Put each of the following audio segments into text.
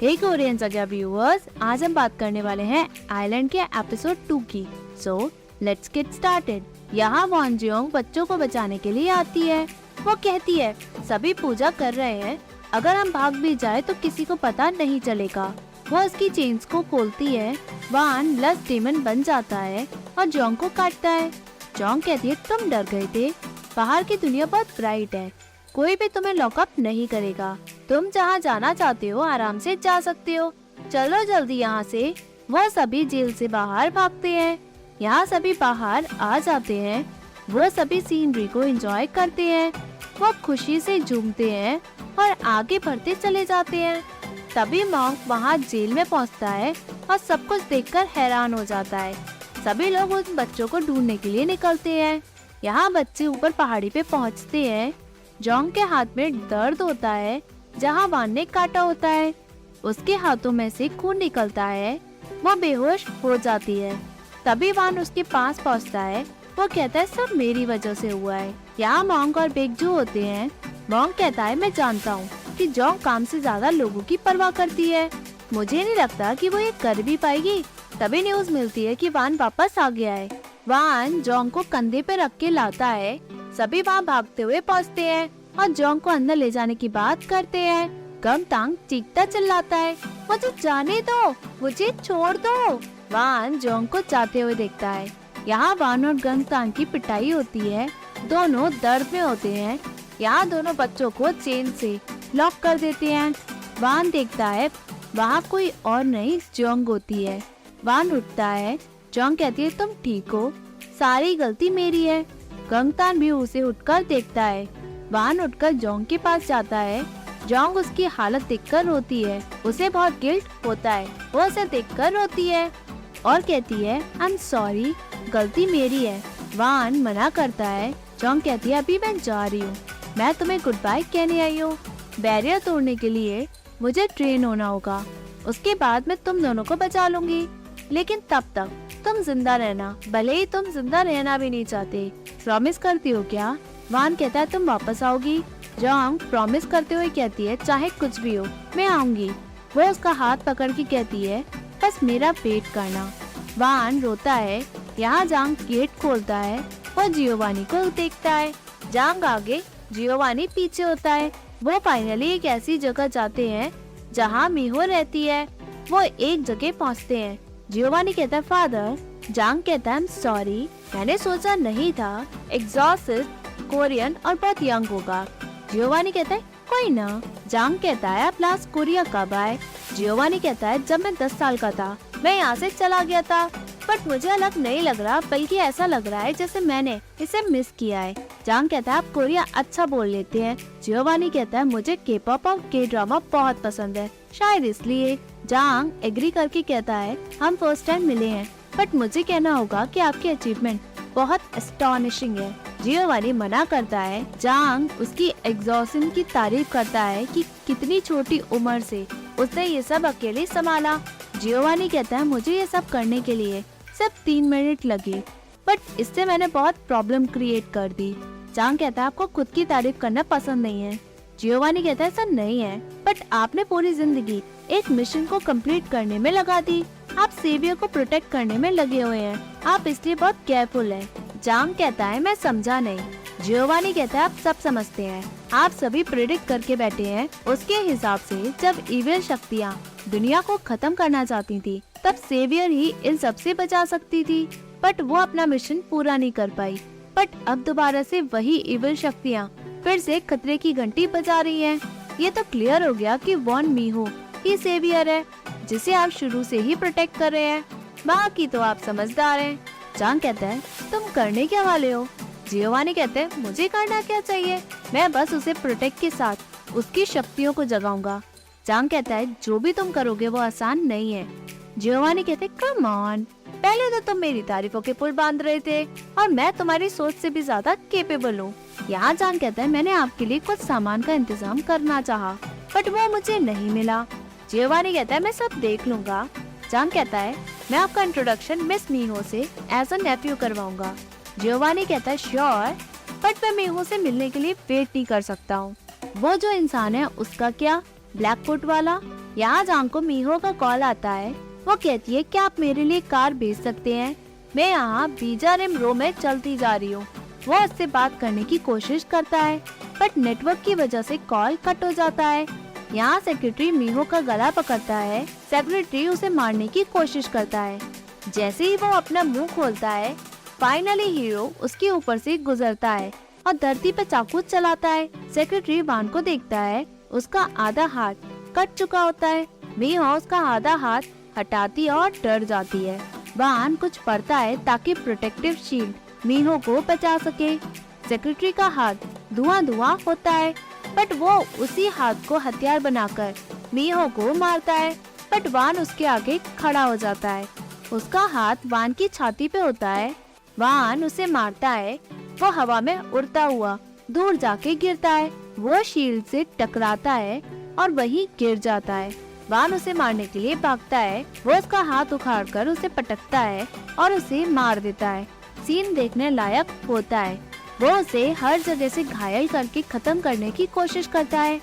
हे Korean जगह viewers, आज हम बात करने वाले हैं आइलैंड के एपिसोड 2 की। So let's get started. यहाँ वॉन जियोंग बच्चों को बचाने के लिए आती है। वो कहती है सभी पूजा कर रहे हैं, अगर हम भाग भी जाए तो किसी को पता नहीं चलेगा। वो उसकी चेन्स को खोलती है। वान लस्ट डेमन बन जाता है और जोंग को काटता है। जोंग कहती है तुम डर गए थे, बाहर की दुनिया बहुत ब्राइट है, कोई भी तुम्हें लॉकअप नहीं करेगा, तुम जहाँ जाना चाहते हो आराम से जा सकते हो, चलो जल्दी यहाँ से। वो सभी जेल से बाहर भागते हैं। यहाँ सभी बाहर आ जाते हैं। वो सभी सीनरी को एंजॉय करते हैं। वो खुशी से झूमते हैं और आगे बढ़ते चले जाते हैं। तभी मॉन्क वहाँ जेल में पहुँचता है और सब कुछ देखकर हैरान हो जाता है। सभी लोग उन बच्चों को ढूंढने के लिए निकलते हैं। यहाँ बच्चे ऊपर पहाड़ी पे पहुँचते हैं। जोंग के हाथ में दर्द होता है जहाँ वान ने काटा होता है। उसके हाथों में से खून निकलता है। वो बेहोश हो जाती है। तभी वान उसके पास पहुँचता है। वो कहता है सब मेरी वजह से हुआ है। यहाँ मॉन्क और बेगजू होते हैं। मॉन्क कहता है मैं जानता हूँ कि जोंग काम से ज्यादा लोगों की परवाह करती है, मुझे नहीं लगता कि वो ये कर भी पाएगी। तभी न्यूज मिलती है कि वान वापस आ गया है। वान जोंग को कंधे पे रख के लाता है। सभी वहाँ भागते हुए पहुँचते हैं और जोंग को अंदर ले जाने की बात करते हैं। गंगतांग चीखता चिल्लाता है मुझे जाने दो, मुझे छोड़ दो। वान जोंग को जाते हुए देखता है। यहाँ वान और गंगतांग की पिटाई होती है। दोनों दर्द में होते हैं। यहाँ दोनों बच्चों को चेन से लॉक कर देते हैं। वान देखता है वहाँ कोई और नहीं जोंग होती है। वान उठता है। जोंग कहती है तुम ठीक हो, सारी गलती मेरी है। गंगतान भी उसे उठकर देखता है। वान उठकर जोंग के पास जाता है। जोंग उसकी हालत देखकर रोती है। उसे बहुत गिल्ट होता है। वो उसे देखकर रोती है और कहती है आई एम सॉरी, गलती मेरी है। वान मना करता है। जोंग कहती है अभी मैं जा रही हूँ, मैं तुम्हें गुड बाय कहने आई हूँ। बैरियर तोड़ने के लिए मुझे ट्रेन होना होगा, उसके बाद मैं तुम दोनों को बचा लूंगी, लेकिन तब तक तुम जिंदा रहना, भले ही तुम जिंदा रहना भी नहीं चाहते। प्रॉमिस करती हो क्या? वान कहता है तुम वापस आओगी। जोंग प्रॉमिस करते हुए कहती है चाहे कुछ भी हो मैं आऊंगी। वो उसका हाथ पकड़ के कहती है बस मेरा वेट करना। वान रोता है। यहाँ जांग गेट खोलता है। वो जियोवानी को देखता है। जांग आगे, जियोवानी पीछे होता है। वो फाइनली एक ऐसी जगह जाते हैं जहाँ मीहो रहती है। वो एक जगह पहुँचते हैं। जियोवानी कहता है फादर। जांग कहता है सॉरी, मैंने सोचा नहीं था एग्जॉस्ट कोरियन और बहुत यंग होगा। जियोवानी कहता है कोई ना। जांग कहता है आप लास्ट कोरिया कब आए? जियोवानी कहता है जब मैं 10 साल का था, मैं यहाँ से चला गया था, बट मुझे अलग नहीं लग रहा, बल्कि ऐसा लग रहा है जैसे मैंने इसे मिस किया है। जांग कहता है आप कोरिया अच्छा बोल लेते हैं। जियोवानी कहता है मुझे के पॉप और के ड्रामा बहुत पसंद है, शायद इसलिए। जांग एग्री करके कहता है हम फर्स्ट टाइम मिले हैं, बट मुझे कहना होगा कि आपकी अचीवमेंट बहुत एस्टॉनिशिंग है। जियोवानी मना करता है। जांग उसकी एग्जॉशन की तारीफ करता है कि कितनी छोटी उम्र से उसने ये सब अकेले संभाला। जियोवानी कहता है मुझे ये सब करने के लिए सिर्फ 3 मिनट लगे, बट इससे मैंने बहुत प्रॉब्लम क्रिएट कर दी। जांग कहता है आपको खुद की तारीफ करना पसंद नहीं है। जियोवानी कहता है ऐसा नहीं है, बट आपने पूरी जिंदगी एक मिशन को कंप्लीट करने में लगा दी। आप सेवियर को प्रोटेक्ट करने में लगे हुए हैं, आप इसलिए बहुत केयरफुल हैं। जांग कहता है मैं समझा नहीं। जियोवानी कहता है आप सब समझते हैं, आप सभी प्रेडिक्ट करके बैठे हैं। उसके हिसाब से जब इविल शक्तियाँ दुनिया को खत्म करना चाहती थी, तब सेवियर ही इन सब से बचा सकती थी, बट वो अपना मिशन पूरा नहीं कर पाई। बट अब दोबारा से वही इविल शक्तियाँ फिर से खतरे की घंटी बजा रही हैं। ये तो क्लियर हो गया कि वॉन मीहो ही सेवियर है, जिसे आप शुरू से ही प्रोटेक्ट कर रहे हैं। बाकी तो आप समझदार हैं। जांग कहता है तुम करने क्या वाले हो? जियोवानी कहते हैं मुझे करना क्या चाहिए, मैं बस उसे प्रोटेक्ट के साथ उसकी शक्तियों को जगाऊंगा। जांग कहता है जो भी तुम करोगे वो आसान नहीं है। जियोवानी कहते कम ऑन, पहले तो तुम मेरी तारीफों के पुल बांध रहे थे और मैं तुम्हारी सोच से भी ज्यादा केपेबल हूँ। यहाँ जांग कहता है मैंने आपके लिए कुछ सामान का इंतजाम करना चाहा, बट वो मुझे नहीं मिला। जियोवानी कहता है मैं सब देख लूंगा। जांग कहता है मैं आपका इंट्रोडक्शन मिस मीहो से एज अ नेफ्यू करवाऊंगा। जियोवानी कहता है श्योर, बट मैं मीहो से मिलने के लिए वेट नहीं कर सकता हूँ। वो जो इंसान है उसका क्या? ब्लैक कोट वाला? यहाँ जांग को मीहो का कॉल आता है। वो कहती है क्या आप मेरे लिए कार भेज सकते हैं? मैं यहाँ बीजारिम रो में चलती जा रही हूँ। वो उससे बात करने की कोशिश करता है बट नेटवर्क की वजह से कॉल कट हो जाता है। यहाँ सेक्रेटरी मीहो का गला पकड़ता है। सेक्रेटरी उसे मारने की कोशिश करता है। जैसे ही वो अपना मुंह खोलता है, फाइनली हीरो उसके ऊपर से गुजरता है और धरती पे चाकू चलाता है। सेक्रेटरी वान को देखता है, उसका आधा हाथ कट चुका होता है। मीहो उसका आधा हाथ हटाती और डर जाती है। वान कुछ पढ़ता है ताकि प्रोटेक्टिव शील्ड मीहो को बचा सके। सेक्रेटरी का हाथ धुआं होता है बट वो उसी हाथ को हथियार बनाकर मीहो को मारता है बट वान उसके आगे खड़ा हो जाता है। उसका हाथ वान की छाती पे होता है। वान उसे मारता है। वो हवा में उड़ता हुआ दूर जाके गिरता है। वो शील्ड से टकराता है और वहीं गिर जाता है। वान उसे मारने के लिए भागता है। वो उसका हाथ उखाड़कर उसे पटकता है और उसे मार देता है। सीन देखने लायक होता है। वो उसे हर जगह से घायल करके खत्म करने की कोशिश करता है।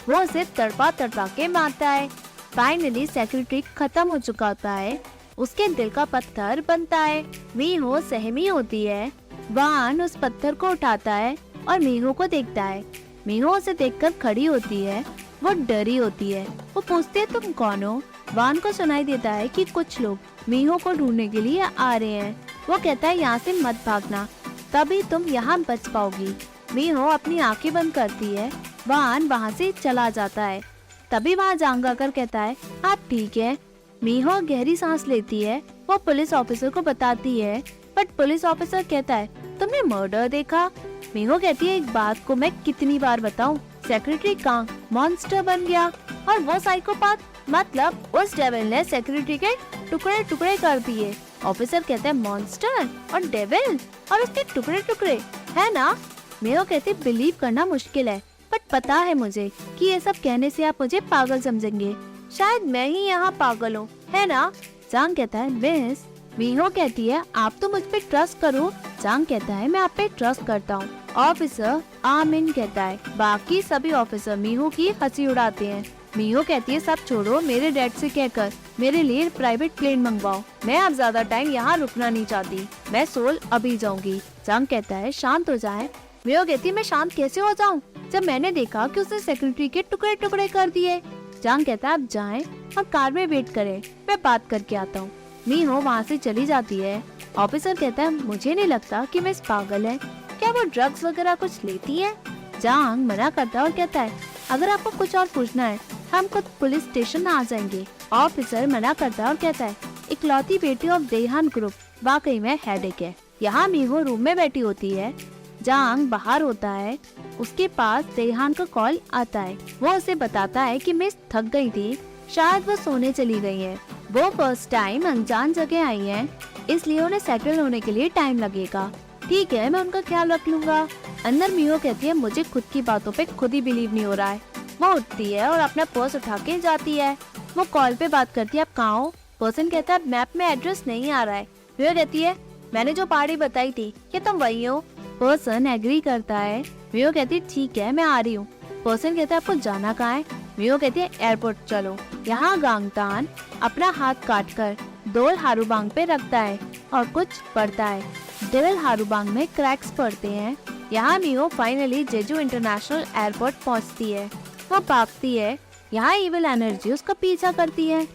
वो उसे तड़पा के मारता है। फाइनली सेक्रेटरी खत्म हो चुका होता है। उसके दिल का पत्थर बनता है। मीहो सहमी होती है। वान उस पत्थर को उठाता है और मीहो को देखता है। मीहो उसे देखकर खड़ी होती है। वो डरी होती है। वो पूछती है तुम कौन हो? वान को सुनाई देता है कि कुछ लोग मीहो को ढूंढने के लिए आ रहे हैं। वो कहता है यहाँ से मत भागना, तभी तुम यहाँ बच पाओगी। मीहो अपनी आंखें बंद करती है। वान वहाँ से चला जाता है। तभी वहाँ जांग आकर कहता है आप ठीक है? मीहो गहरी सांस लेती है। वो पुलिस ऑफिसर को बताती है बट पुलिस ऑफिसर कहता है तुमने मर्डर देखा? मीहो कहती है एक बात को मैं कितनी बार बताऊं, सेक्रेटरी कांग मॉन्स्टर बन गया और वो साइकोपाथ, मतलब उस डेविल ने सेक्रेटरी के टुकड़े टुकड़े कर दिए। ऑफिसर कहते हैं मॉन्स्टर और डेविल और उसके टुकड़े टुकड़े है ना? मीहो कहती बिलीव करना मुश्किल है बट पता है मुझे कि ये सब कहने से आप मुझे पागल समझेंगे। शायद मैं ही यहाँ पागल हूँ, है ना? जांग कहता है मिस। मीहो कहती है आप तो मुझ पे ट्रस्ट करो। जांग कहता है मैं आप पे ट्रस्ट करता हूँ। ऑफिसर आमिन कहता है। बाकी सभी ऑफिसर मीहो की हंसी उड़ाते हैं। मीहो कहती है सब छोड़ो, मेरे डैड से कहकर मेरे लिए प्राइवेट प्लेन मंगवाओ। मैं अब ज्यादा टाइम यहाँ रुकना नहीं चाहती। मैं सोल अभी जाऊंगी। जांग कहता है शांत हो जाए। मीहो कहती है मैं शांत कैसे हो जाऊँ जब मैंने देखा कि उसने सेक्रेटरी के टुकड़े टुकड़े कर दिए। जांग कहता है आप जाएं और कार में वेट करें, मैं बात करके आता हूँ। मीहो वहाँ से चली जाती है। ऑफिसर कहता है मुझे नहीं लगता कि मिस पागल है, क्या वो ड्रग्स वगैरह कुछ लेती है? जांग मना करता है और कहता है अगर आपको कुछ और पूछना है हम खुद पुलिस स्टेशन आ जाएंगे। ऑफिसर मना करता है और कहता है इकलौती बेटी ऑफ देहान ग्रुप वाकई में हेडेक है। यहाँ मीहो रूम में बैठी होती है। जांग बाहर होता है। उसके पास देहान का कॉल आता है। वो उसे बताता है कि मिस थक गई थी, शायद वो सोने चली गई है। वो फर्स्ट टाइम अनजान जगह आई है, इसलिए उन्हें सेटल होने के लिए टाइम लगेगा। ठीक है, मैं उनका ख्याल रख लूंगा। अंदर मीहो कहती है मुझे खुद की बातों पे खुद ही बिलीव नहीं हो रहा है। वो उठती है और अपना पर्स उठा के जाती है। वो कॉल पे बात करती है आप कहाँ हो? पर्सन कहता है मैप में एड्रेस नहीं आ रहा है। मीहो कहती है मैंने जो पहाड़ी बताई थी क्या तुम वही हो? पर्सन एग्री करता है। मीहो कहती है ठीक है मैं आ रही हूँ। पर्सन कहता है आपको जाना कहाँ है? मीहो कहती है एयरपोर्ट चलो। यहाँ गांगतान अपना हाथ काटकर डोल हारूबांग पे रखता है और कुछ पढ़ता है। डेविल हारूबांग में क्रैक्स पड़ते हैं। यहाँ मीहो फाइनली जेजू इंटरनेशनल एयरपोर्ट पहुँचती है। वो भागती है। यहाँ इविल एनर्जी उसका पीछा करती है।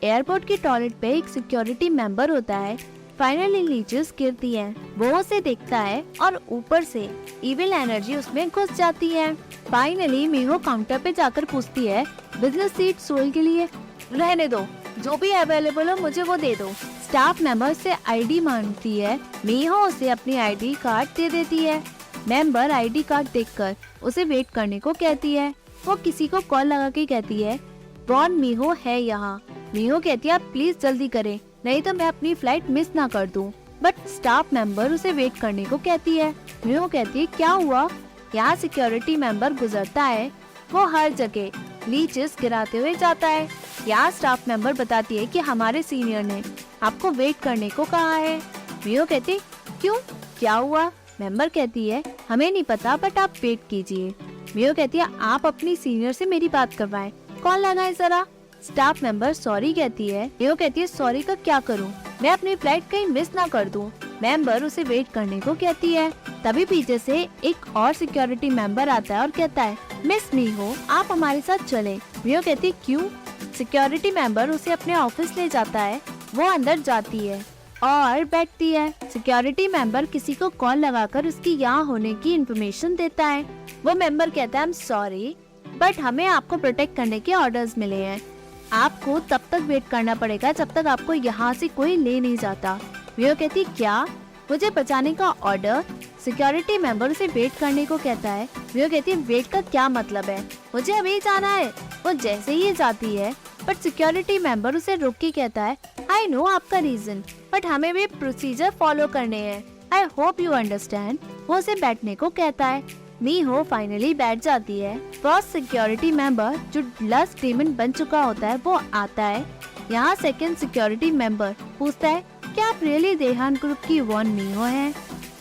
एयरपोर्ट की टॉयलेट पे एक सिक्योरिटी मेंबर होता है। फाइनली लीचेस गिरती है। वो उसे देखता है और ऊपर से इविल एनर्जी उसमें घुस जाती है। फाइनली मीहो काउंटर पे जाकर पूछती है बिजनेस सीट सोल के लिए? रहने दो, जो भी अवेलेबल हो मुझे वो दे दो। स्टाफ मेंबर से आईडी मांगती है। मीहो उसे अपनी आईडी कार्ड दे देती है। मेंबर आईडी कार्ड देखकर उसे वेट करने को कहती है। वो किसी को कॉल लगा के कहती है बॉन मीहो है यहाँ। मीहो कहती है आप प्लीज जल्दी करें, नहीं तो मैं अपनी फ्लाइट मिस ना कर दूं। बट स्टाफ मेंबर उसे वेट करने को कहती है। मीहो कहती है क्या हुआ? यहाँ सिक्योरिटी मेंबर गुजरता है। वो हर जगह लीचेस गिराते हुए जाता है। यहाँ स्टाफ मेंबर बताती है कि हमारे सीनियर ने आपको वेट करने को कहा है। मीहो कहती क्यों, क्या हुआ? मेंबर कहती है हमें नहीं पता बट आप वेट कीजिए। मीहो कहती है आप अपनी सीनियर से मेरी बात करवाएं, कॉल लगाएं जरा। स्टाफ मेंबर सॉरी कहती है। मीहो कहती है सॉरी का क्या करूं, मैं अपनी फ्लाइट कहीं मिस ना कर दूं। मेंबर उसे वेट करने को कहती है। तभी पीछे से एक और सिक्योरिटी मेंबर आता है और कहता है मिस मीहो आप हमारे साथ चलें। मीहो कहती है क्यों? सिक्योरिटी मेंबर उसे अपने ऑफिस ले जाता है। वो अंदर जाती है और बैठती है। सिक्योरिटी मेंबर किसी को कॉल लगाकर उसकी यहाँ होने की इन्फॉर्मेशन देता है। वो मेंबर कहता है आई एम सॉरी बट हमें आपको प्रोटेक्ट करने के ऑर्डर्स मिले हैं। आपको तब तक वेट करना पड़ेगा जब तक आपको यहाँ से कोई ले नहीं जाता। मीहो कहती क्या मुझे बचाने का ऑर्डर? सिक्योरिटी मेंबर उसे वेट करने को कहता है। मीहो कहती है वेट का क्या मतलब है, मुझे अभी जाना है। वो जैसे ही जाती है बट सिक्योरिटी मेंबर उसे रोक के कहता है आई नो आपका रीजन बट हमें भी प्रोसीजर फॉलो करने हैं। I hope you understand. वो उसे बैठने को कहता है। मीहो फाइनली बैठ जाती है। फर्स्ट सिक्योरिटी मेंबर जो लस्ट डेमन बन चुका होता है वो आता है। यहाँ सेकंड सिक्योरिटी मेंबर पूछता है क्या आप रियली देहान ग्रुप की वन मीहो हैं?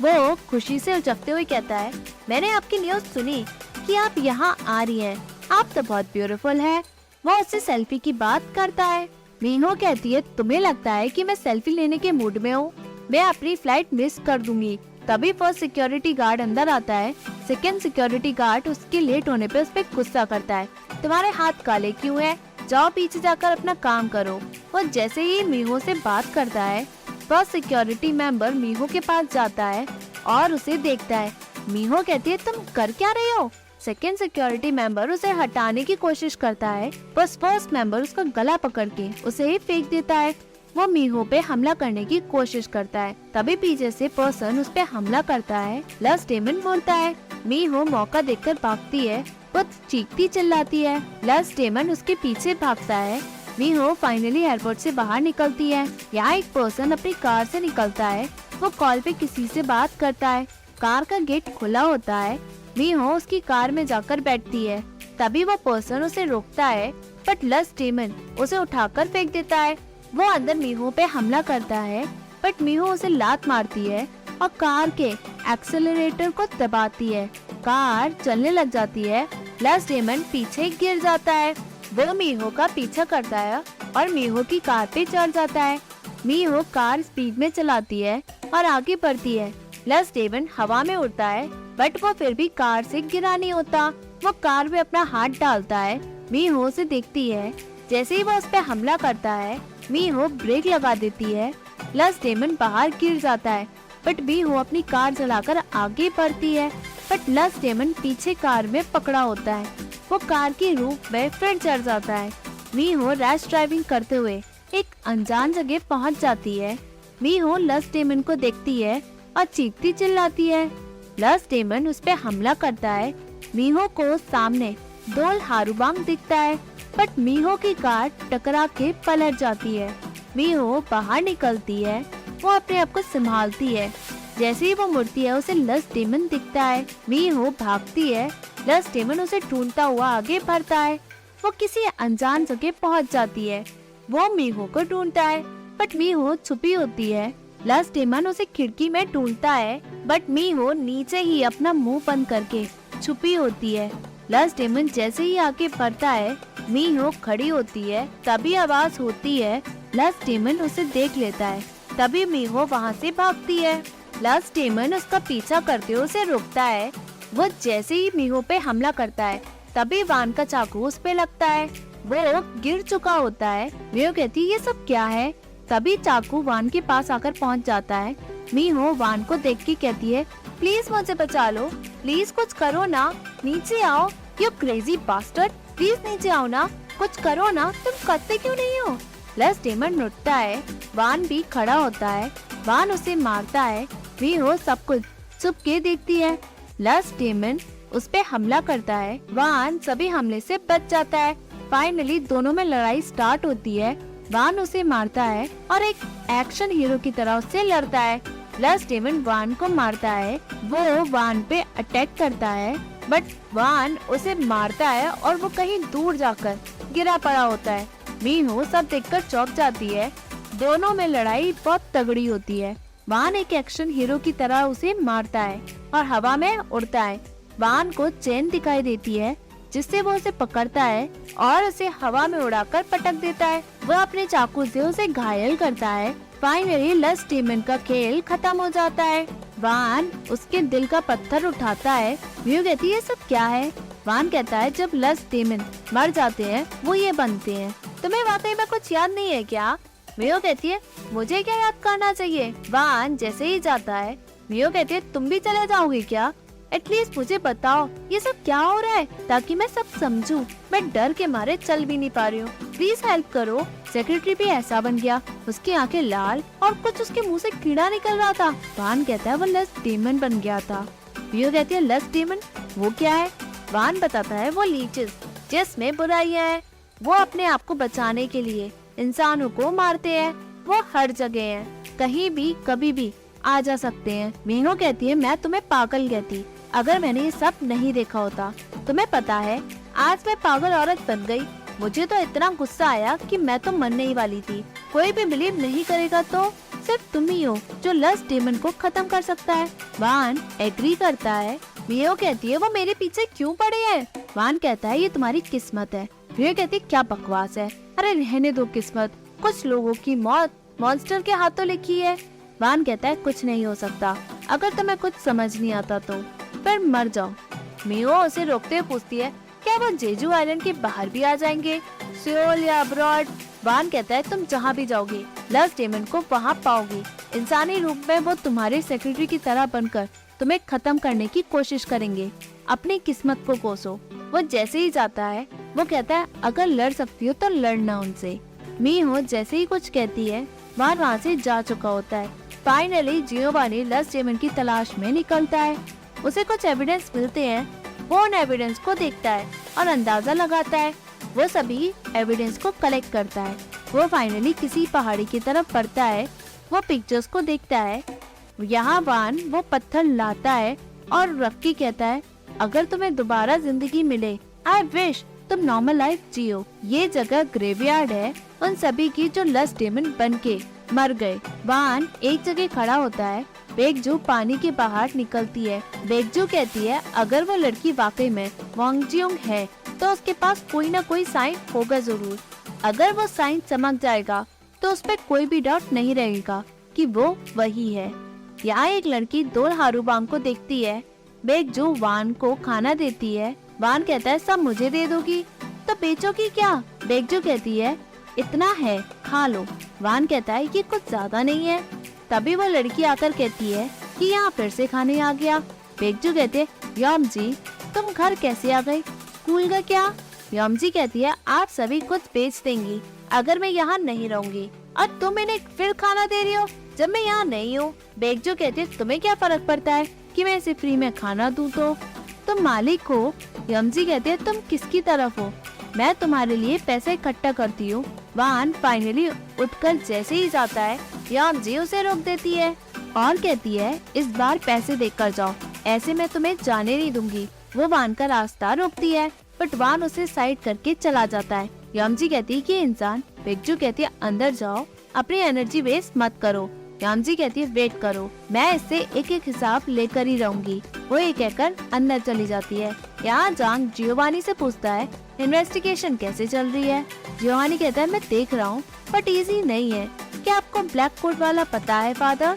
वो खुशी से उचकते हुए कहता है मैंने आपकी न्यूज सुनी कि आप यहाँ आ रही हैं। आप तो बहुत ब्यूटीफुल है। वो उससे सेल्फी की बात करता है। मीहो कहती है तुम्हें लगता है कि मैं सेल्फी लेने के मूड में हूँ? मैं अपनी फ्लाइट मिस कर दूंगी। तभी फर्स्ट सिक्योरिटी गार्ड अंदर आता है। सेकंड सिक्योरिटी गार्ड उसके लेट होने पे उस पर गुस्सा करता है। तुम्हारे हाथ काले क्यों हैं? जाओ पीछे जाकर अपना काम करो। वो जैसे ही मीहो से बात करता है फर्स्ट सिक्योरिटी मेंबर मीहो के पास जाता है और उसे देखता है। मीहो कहती है तुम कर क्या रहे हो? सेकेंड सिक्योरिटी मेंबर उसे हटाने की कोशिश करता है बस फर्स्ट मेंबर उसका गला पकड़ के उसे ही फेंक देता है। वो मीहो पे हमला करने की कोशिश करता है। तभी पीछे से पर्सन उस पे हमला करता है। लस्ट डेमन बोलता है। मीहो मौका देखकर भागती है। वो चीखती चिल्लाती है। लस्ट डेमन उसके पीछे भागता है। मीहो फाइनली एयरपोर्ट से बाहर निकलती है। यहाँ एक पर्सन अपनी कार से निकलता है। वो कॉल पे किसी से बात करता है। कार का गेट खुला होता है। मीहो उसकी कार में जाकर बैठती है। तभी वो पर्सन उसे रोकता है बट लस्ट डेमन उसे उठाकर फेंक देता है। वो अंदर मीहो पे हमला करता है बट मीहो उसे लात मारती है और कार के एक्सेलरेटर को दबाती है। कार चलने लग जाती है। लस्ट डेमन पीछे गिर जाता है। वो मीहो का पीछा करता है और मीहो की कार पे चढ़ जाता है। मीहो कार स्पीड में चलाती है और आगे बढ़ती है। लस्ट डेमन हवा में उड़ता है बट वो फिर भी कार से गिरा नहीं होता। वो कार में अपना हाथ डालता है। मीहो उसे देखती है। जैसे ही वो उस पे हमला करता है मीहो ब्रेक लगा देती है। लस्ट डेमन बाहर गिर जाता है बट मीहो अपनी कार चलाकर आगे बढ़ती है बट लस्ट डेमन पीछे कार में पकड़ा होता है। वो कार की रूफ में फिर चढ़ जाता है। मीहो रैश ड्राइविंग करते हुए एक अनजान जगह पहुंच जाती है। मीहो लस्ट डेमन को देखती है और चीखती चिल्लाती है। लस्ट डेमन उस पे हमला करता है। मीहो को सामने डोल हारूबांग दिखता है बट मीहो की कार टकरा के पलट जाती है। मीहो बाहर निकलती है। वो अपने आप को संभालती है। जैसे ही वो मुड़ती है उसे लस्ट डेमन दिखता है। मीहो भागती है। लस्ट डेमन उसे ढूंढता हुआ आगे बढ़ता है। वो किसी अनजान जगह पहुंच जाती है। वो मीहो को ढूंढता है बट मीहो छुपी होती है। लस्ट डेमन उसे खिड़की में ढूंढता है बट मीहो नीचे ही अपना मुंह बंद करके छुपी होती है। लस्ट डेमन जैसे ही आगे बढ़ता है मीहो खड़ी होती है। तभी आवाज होती है। लस्ट डेमन उसे देख लेता है। तभी मीहो वहाँ से भागती है। लस्ट डेमन उसका पीछा करते हुए उसे रोकता है। वो जैसे ही मीहो पे हमला करता है तभी वान का चाकू उस पे लगता है। वो गिर चुका होता है। मीहो कहती है ये सब क्या है? तभी चाकू वान के पास आकर पहुंच जाता है। मीहो वान को देख के कहती है प्लीज मुझे बचा लो, प्लीज कुछ करो ना, नीचे आओ, यू क्रेजी बास्टर्ड, प्लीज नीचे आओ ना, कुछ करो ना, तुम करते क्यों नहीं हो? लस्ट डेमन उठता है। वान भी खड़ा होता है। वान उसे मारता है। मीहो सब कुछ छुप के देखती है। लस्ट डेमन उस पे हमला करता है। वान सभी हमले से बच जाता है। फाइनली दोनों में लड़ाई स्टार्ट होती है। वान उसे मारता है और एक एक्शन हीरो की तरह उससे लड़ता है। लस्ट डेमन वान को मारता है। वो वान पे अटैक करता है बट वान उसे मारता है और वो कहीं दूर जाकर गिरा पड़ा होता है। मीहो सब देखकर चौंक जाती है। दोनों में लड़ाई बहुत तगड़ी होती है। वान एक एक्शन हीरो की तरह उसे मारता है और हवा में उड़ता है। वान को चेन दिखाई देती है। जिससे वो उसे पकड़ता है और उसे हवा में उड़ाकर पटक देता है। वह अपने चाकू से उसे घायल करता है। फाइनली लस्ट डेमन का खेल खत्म हो जाता है। वान उसके दिल का पत्थर उठाता है। मियो कहती है ये सब क्या है? वान कहता है जब लस्ट डेमन मर जाते हैं वो ये बनते हैं। तुम्हें वाकई में कुछ याद नहीं है क्या? मियो कहती है मुझे क्या याद करना चाहिए। वान जैसे ही जाता है मियो कहती है तुम भी चले जाओगे क्या? एटलीस्ट मुझे बताओ ये सब क्या हो रहा है ताकि मैं सब समझूं। मैं डर के मारे चल भी नहीं पा रही हूँ, प्लीज हेल्प करो। सेक्रेटरी भी ऐसा बन गया, उसकी आंखें लाल और कुछ उसके मुंह से कीड़ा निकल रहा था। वान कहता है वो लस्ट डेमन बन गया था। मियो कहती है लस्ट डेमन वो क्या है? वान बताता है वो लीचेस जिसमें बुराइयां है। वो अपने आप को बचाने के लिए इंसानों को मारते हैं। वो हर जगह है, कहीं भी कभी भी आ जा सकते हैं। मीनो कहती है मैं तुम्हें पागल कहती अगर मैंने ये सब नहीं देखा होता। तुम्हें पता है आज मैं पागल औरत बन गई। मुझे तो इतना गुस्सा आया कि मैं तो मरने ही वाली थी। कोई भी बिलीव नहीं करेगा तो सिर्फ तुम ही हो जो लस्ट डेमन को खत्म कर सकता है। वान एग्री करता है। मियो कहती है वो मेरे पीछे क्यों पड़े हैं? वान कहता है ये तुम्हारी किस्मत है। मियो कहती है क्या बकवास है, अरे रहने दो किस्मत, कुछ लोगों की मौत मॉन्स्टर के हाथों लिखी है। वान कहता है कुछ नहीं हो सकता, अगर तुम्हें कुछ समझ नहीं आता तो फिर मर जाओ। मियो उसे रोकते हुए पूछती है क्या वो जेजू आइलैंड के बाहर भी आ जाएंगे, सियोल या अब्रॉड? वान कहता है तुम जहाँ भी जाओगे लस्ट डेमन को वहाँ पाओगे। इंसानी रूप में वो तुम्हारे सेक्रेटरी की तरह बनकर तुम्हें खत्म करने की कोशिश करेंगे। अपनी किस्मत को कोसो। वो जैसे ही जाता है वो कहता है अगर लड़ सकती हो तो लड़ना उनसे। मीहो जैसे ही कुछ कहती है वान वहाँ से जा चुका होता है। फाइनली जियोवानी लस्ट डेमन की तलाश में निकलता है। उसे कुछ एविडेंस मिलते हैं। वो उन एविडेंस को देखता है और अंदाजा लगाता है। वो सभी एविडेंस को कलेक्ट करता है। वो फाइनली किसी पहाड़ी की तरफ बढ़ता है। वो पिक्चर्स को देखता है। यहाँ वान वो पत्थर लाता है और रख के कहता है अगर तुम्हें दोबारा जिंदगी मिले आई विश तुम नॉर्मल लाइफ जियो। ये जगह ग्रेवयार्ड है उन सभी की जो लस्ट डेमन बन के मर गए। वान एक जगह खड़ा होता है। बेगजू पानी के बाहर निकलती है। बेगजू कहती है अगर वो लड़की वाकई में वांगजियोंग है तो उसके पास कोई ना कोई साइन होगा जरूर। अगर वो साइन चमक जाएगा तो उस पर कोई भी डाउट नहीं रहेगा कि वो वही है। यहाँ एक लड़की दो हारूबांग को देखती है। बेगजू वान को खाना देती है। वान कहता है सब मुझे दे दोगी तो बेचोगी क्या? बेगजू कहती है इतना है खा लो। वान कहता है ये कुछ ज्यादा नहीं है। तभी वो लड़की आकर कहती है कि यहाँ फिर से खाने आ गया। बेगजू कहते हैं यमजी तुम घर कैसे आ गई, स्कूल का क्या? यमजी कहती है आप सभी कुछ बेच देंगी अगर मैं यहाँ नहीं रहूंगी और तुम इन्हें फिर खाना दे रही हो जब मैं यहाँ नहीं हूँ। बेगजू कहती है तुम्हें क्या फर्क पड़ता है कि मैं इसे फ्री में खाना दूँ तो? तुम मालिक हो। यमजी कहते हैं तुम किसकी तरफ हो? मैं तुम्हारे लिए पैसे इकट्ठा करती हूँ। वान फाइनली उठकर जैसे ही जाता है यमजी उसे रोक देती है और कहती है इस बार पैसे देकर जाओ, ऐसे मैं तुम्हें जाने नहीं दूंगी। वो वान का रास्ता रोकती है बट वान उसे साइड करके चला जाता है। यमजी कहती है कि इंसान। बेगजू कहती है अंदर जाओ, अपनी एनर्जी वेस्ट मत करो। यमजी कहती है वेट करो, मैं इससे एक एक हिसाब लेकर ही रहूंगी। वो ये कहकर अंदर चली जाती है। यहाँ जांग जियोवानी से पूछता है इन्वेस्टिगेशन कैसे चल रही है? जियोवानी कहता है मैं देख रहा हूँ बट इजी नहीं है। क्या आपको ब्लैक कोट वाला पता है फादर?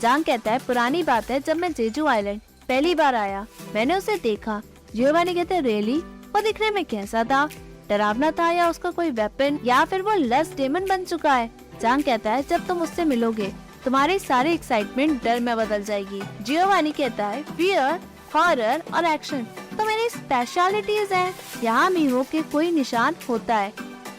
जांग कहता है पुरानी बात है, जब मैं जेजू आइलैंड पहली बार आया मैंने उसे देखा। जियोवानी कहते हैं रियली? वो दिखने में कैसा था, डरावना था या उसका कोई वेपन या फिर वो लस्ट डेमन बन चुका है? जांग कहता है जब तुम उससे मिलोगे तुम्हारी सारी एक्साइटमेंट डर में बदल जाएगी। जियोवानी कहता है फियर, हॉरर और एक्शन तो मेरी स्पेशलिटीज हैं। यहाँ मीहो के कोई निशान होता है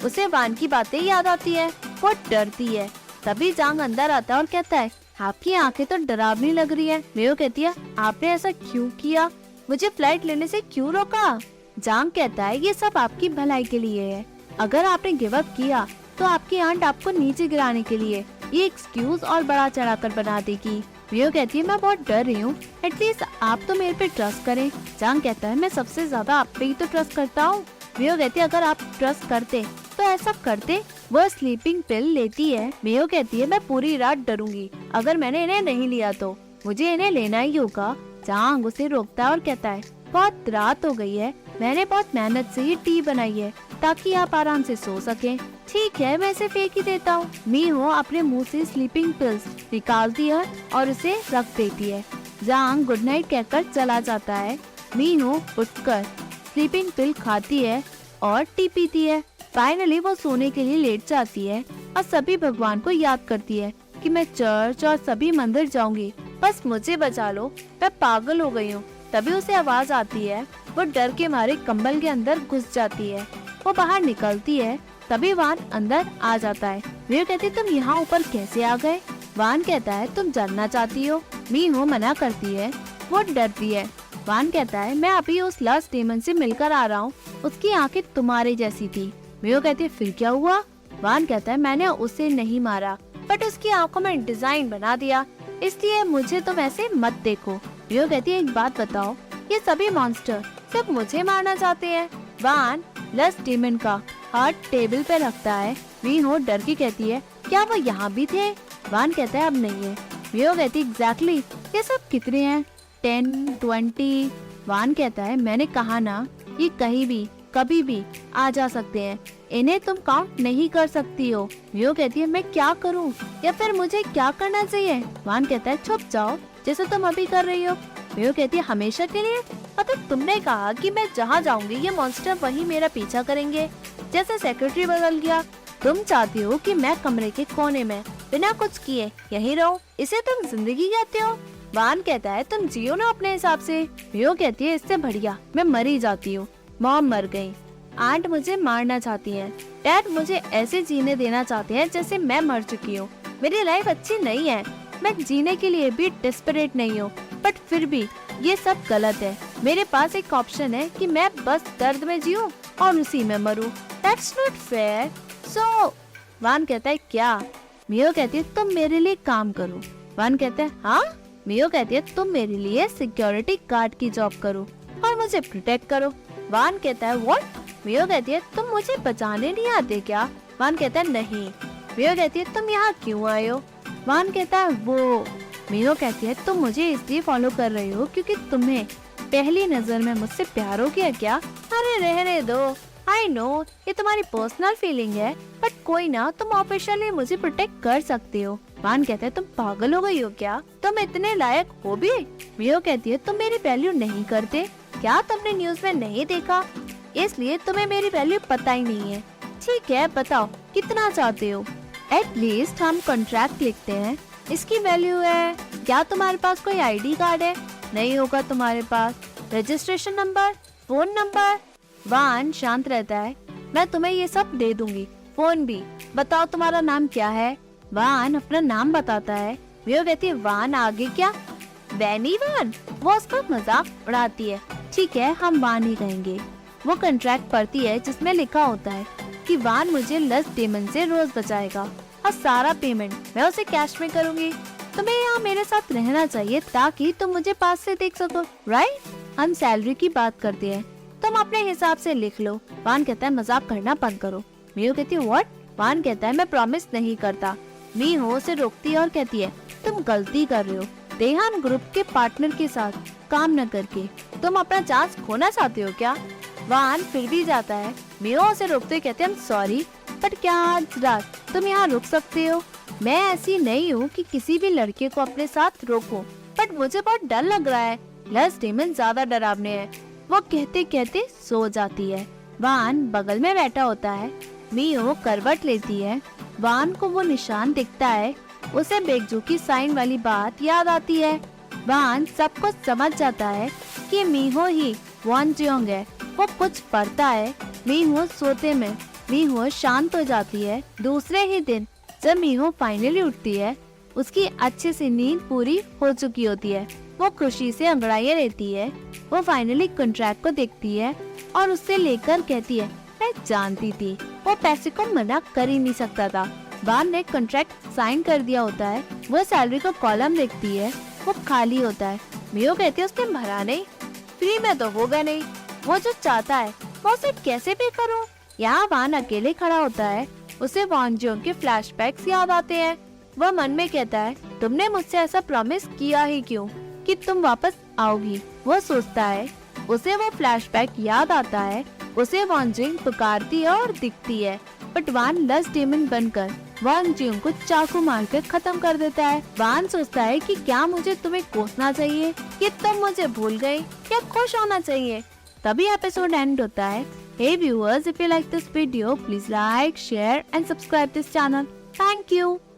उसे वान की बातें याद आती है, वो डरती है। तभी जांग अंदर आता है और कहता है आपकी आंखें तो डरावनी लग रही है। मीहो कहती है आपने ऐसा क्यों किया, मुझे फ्लाइट लेने से क्यों रोका? जांग कहता है ये सब आपकी भलाई के लिए है, अगर आपने गिव अप किया तो आपकी आंट आपको नीचे गिराने के लिए ये एक्सक्यूज और बड़ा चढ़ाकर बना देगी। मीहो कहती है मैं बहुत डर रही हूँ, एटलीस्ट आप तो मेरे पे ट्रस्ट करें। जांग कहता है मैं सबसे ज्यादा आप पे ही तो ट्रस्ट करता हूँ। मीहो कहती है अगर आप ट्रस्ट करते तो ऐसा करते। वो स्लीपिंग पिल लेती है। मीहो कहती है मैं पूरी रात डरूंगी, अगर मैंने इन्हें नहीं लिया तो मुझे इन्हें लेना ही होगा। जांग उसे रोकता है और कहता है बहुत रात हो गई है, मैंने बहुत मेहनत से ये टी बनाई है ताकि आप आराम से सो सकें। ठीक है, मैं इसे फेंक ही देता हूँ। मीहो अपने मुंह से स्लीपिंग पिल्स निकालती है और उसे रख देती है। जांग गुड नाइट कहकर चला जाता है। मीहो उठकर स्लीपिंग पिल खाती है और टी पीती है। फाइनली वो सोने के लिए लेट जाती है और सभी भगवान को याद करती है कि मैं चर्च और सभी मंदिर जाऊंगी, बस मुझे बचा लो, मैं पागल हो गई हूँ। तभी उसे आवाज आती है। वो डर के मारे कंबल के अंदर घुस जाती है। वो बाहर निकलती है, तभी वान अंदर आ जाता है। मीहो कहती तुम यहाँ ऊपर कैसे आ गए? वान कहता है तुम जानना चाहती हो? मीहो मना करती है, वो डरती है। वान कहता है मैं अभी उस लास्ट डेमन से मिलकर आ रहा हूँ, उसकी आंखें तुम्हारे जैसी थी। मीहो कहती है फिर क्या हुआ? वान कहता है मैंने उसे नहीं मारा, बट उसकी आंखों में डिजाइन बना दिया, इसलिए मुझे तुम ऐसे मत देखो। मीहो कहती है एक बात बताओ, ये सभी मॉन्स्टर सिर्फ मुझे मारना चाहते हैं? वान लास्ट डेमन का हार्ट टेबल पे रखता है। मीहो डर के कहती है क्या वो यहाँ भी थे? वान कहता है अब नहीं है। मीहो कहती है एग्जैक्टली ये सब कितने हैं? 10, 20। वान कहता है मैंने कहा ना, ये कहीं भी कभी भी आ जा सकते हैं, इन्हें तुम काउंट नहीं कर सकती हो। मीहो कहती है मैं क्या करूं, या फिर मुझे क्या करना चाहिए? वान कहता है चुप जाओ जैसे तुम अभी कर रही हो। मीहो कहती है हमेशा के लिए? मतलब तुमने कहा कि मैं जहाँ जाऊंगी ये मॉन्स्टर वही मेरा पीछा करेंगे, जैसे सेक्रेटरी बदल गया। तुम चाहती हो कि मैं कमरे के कोने में बिना कुछ किए यहीं रहूं, इसे तुम जिंदगी कहते हो? वान कहता है तुम जियो ना अपने हिसाब से। मीहो कहती है इससे बढ़िया मैं मरी जाती हूँ। मॉम मर गई, आंट मुझे मारना चाहती है, डैड मुझे ऐसे जीने देना चाहते हैं जैसे मैं मर चुकी हूँ। मेरी लाइफ अच्छी नहीं है, मैं जीने के लिए भी डेस्परेट नहीं हूँ, बट फिर भी ये सब गलत है। मेरे पास एक ऑप्शन है कि मैं बस दर्द में जीऊँ और उसी में मरूं। That's not fair. So, वान कहता है क्या? मीहो कहती है तुम मेरे लिए काम करो। वान कहता है हाँ? मीहो कहती है तुम मेरे लिए सिक्योरिटी गार्ड की जॉब करो और मुझे प्रोटेक्ट करो। वान कहता है व्हाट? मीहो कहती है तुम मुझे बचाने नहीं आते क्या? वान कहता है नहीं। मीहो कहती है तुम यहाँ क्यों आए हो? वान कहता है वो। मीहो कहती है तुम मुझे इसलिए फॉलो कर रही हो क्योंकि तुम्हें पहली नजर में मुझसे प्यार हो गया क्या? अरे रहने दो, आई नो ये तुम्हारी पर्सनल फीलिंग है, बट कोई ना, तुम ऑफिशियली मुझे प्रोटेक्ट कर सकते हो। वान कहता है तुम पागल हो गई हो क्या? तुम इतने लायक हो भी? मीहो कहती है तुम मेरी वैल्यू नहीं करते क्या? तुमने न्यूज में नहीं देखा, इसलिए तुम्हें मेरी वैल्यू पता ही नहीं है। ठीक है बताओ कितना चाहते हो? एटलीस्ट हम कॉन्ट्रैक्ट लिखते हैं, इसकी वैल्यू है। क्या तुम्हारे पास कोई आईडी कार्ड है? नहीं होगा तुम्हारे पास रजिस्ट्रेशन नंबर, फोन नंबर? वान शांत रहता है। मैं तुम्हें ये सब दे दूंगी, फोन भी। बताओ तुम्हारा नाम क्या है? वान अपना नाम बताता है। मीहो कहती है वान आगे क्या? वैनी वान? वो उसका मजाक उड़ाती है। ठीक है हम वान ही कहेंगे। वो कॉन्ट्रैक्ट पढ़ती है जिसमें लिखा होता है कि वान मुझे लास्ट डेमन से रोज बचाएगा और सारा पेमेंट मैं उसे कैश में करूंगी। तुम्हें यहाँ मेरे साथ रहना चाहिए ताकि तुम मुझे पास से देख सको, राइट? हम सैलरी की बात करते हैं, तुम अपने हिसाब से लिख लो। वान कहता है मजाक करना बंद करो। मीहो कहती है व्हाट? वान कहता है मैं प्रॉमिस नहीं करता। मीहो उसे रोकती है और कहती है तुम गलती कर रहे हो। देहान ग्रुप के पार्टनर के साथ काम न करके तुम अपना चांस खोना चाहते हो क्या? वान फिर भी जाता है। मीहो उसे रोकते कहते हैं सॉरी, बट क्या आज रात तुम यहाँ रुक सकते हो? मैं ऐसी नहीं हूँ कि किसी भी लड़के को अपने साथ रोकूं, बट मुझे बहुत डर लग रहा है। लास्ट डेमन ज्यादा डरावने हैं। वो कहते कहते सो जाती है। वान बगल में बैठा होता है। मीहो करवट लेती है। वान को वो निशान दिखता है। उसे बेगजू की साइन वाली बात याद आती है। वान सब कुछ समझ जाता है कि मीहो ही वान जियोंग है। वो कुछ पढ़ता है। मीहो सोते में मीहो शांत हो जाती है। दूसरे ही दिन जब मीहो फाइनली उठती है, उसकी अच्छे से नींद पूरी हो चुकी होती है। वो खुशी से अंगड़ाइयाँ लेती है। वो फाइनली कॉन्ट्रैक्ट को देखती है और उससे लेकर कहती है मैं जानती थी वो पैसे को मना कर ही नहीं सकता था। वान ने कॉन्ट्रैक्ट साइन कर दिया होता है। वो सैलरी का कॉलम देखती है, वो खाली होता है। मीहो कहती है उसने भरा नहीं, फ्री में तो होगा नहीं। वो जो चाहता है वो उसे कैसे पे करूं? यहाँ वान अकेले खड़ा होता है। उसे वान जियोंग के फ्लैशबैक्स याद आते हैं। वह मन में कहता है तुमने मुझसे ऐसा प्रॉमिस किया ही क्यों कि तुम वापस आओगी? वो सोचता है उसे वो फ्लैशबैक याद आता है। उसे वान जियोंग पुकारती है और दिखती है, बट वान लस्ट डेमन बनकर वान जियोंग को चाकू मारकर खत्म कर देता है। वान सोचता है कि क्या मुझे तुम्हें कोसना चाहिए, कि तुम मुझे भूल गए, या खुश होना चाहिए। तभी एपिसोड एंड होता है। Hey viewers, if you like this video, please like, share and subscribe this channel. Thank you.